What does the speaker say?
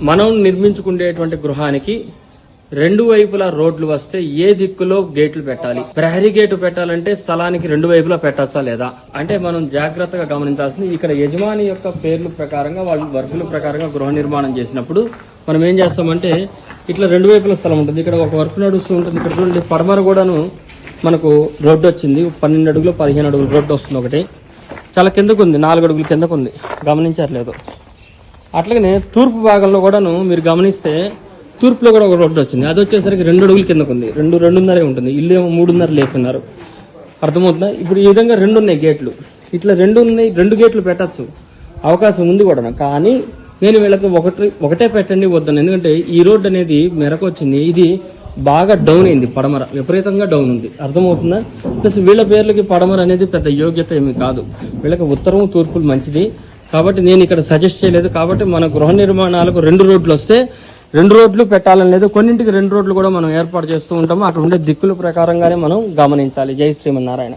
మనం నిర్మించుకునేటువంటి గృహానికి రెండు వైపులా రోడ్లు వస్తే ఏ దిక్కులో గేట్లు పెట్టాలి? ప్రహరీ గేటు పెట్టాలంటే స్థలానికి రెండు వైపులా పెట్టచ్చా లేదా అంటే మనం జాగ్రత్తగా గమనించాల్సింది. ఇక్కడ యజమాని యొక్క పేర్ల ప్రకారంగా వాళ్ళు వర్గుల ప్రకారంగా గృహ నిర్మాణం చేసినప్పుడు మనం ఏం చేస్తామంటే ఇట్లా రెండు వైపుల స్థలం ఉంటుంది. ఇక్కడ ఒక వర్క్ నడుస్తూ ఉంటుంది. ఇక్కడ చూడండి పడమర కూడాను మనకు రోడ్డు వచ్చింది. 12 అడుగులు 15 అడుగులు రోడ్డు వస్తుంది. ఒకటి చాలా కిందకు ఉంది, 4 అడుగులు కిందకు ఉంది, గమనించట్లేదు. అట్లాగనే తూర్పు భాగంలో కూడాను మీరు గమనిస్తే తూర్పులో కూడా ఒక రోడ్డు వచ్చింది. అది వచ్చేసరికి 2 అడుగుల కిందకు ఉంది. 2.5 ఉంటుంది. ఇల్లు ఏమో 3.5 లేకున్నారు. అర్థమవుతుందా? ఇప్పుడు ఈ విధంగా 2 ఉన్నాయి గేట్లు. ఇట్లా 2 ఉన్నాయి, 2 గేట్లు పెట్టచ్చు, అవకాశం ఉంది కూడా. కానీ నేను వీళ్ళకి ఒకటే పెట్టండి వద్దాను. ఎందుకంటే ఈ రోడ్డు అనేది మెరకొచ్చింది. ఇది బాగా డౌన్ అయింది. పడమర విపరీతంగా డౌన్ ఉంది. అర్థమవుతుందా? ప్లస్ వీళ్ళ పేర్లకి పడమర అనేది పెద్ద యోగ్యత ఏమి కాదు. వీళ్ళకి ఉత్తరం తూర్పులు మంచిది. కాబట్టి నేను ఇక్కడ సజెస్ట్ చేయలేదు. కాబట్టి మన గృహ నిర్మాణాలకు 2 రోడ్లు వస్తే 2 రోడ్లు పెట్టాలని లేదు. కొన్నింటికి 2 రోడ్లు కూడా మనం ఏర్పాటు చేస్తూ ఉంటాము. అక్కడ ఉండే దిక్కుల ప్రకారంగానే మనం గమనించాలి. జై శ్రీమన్నారాయణ.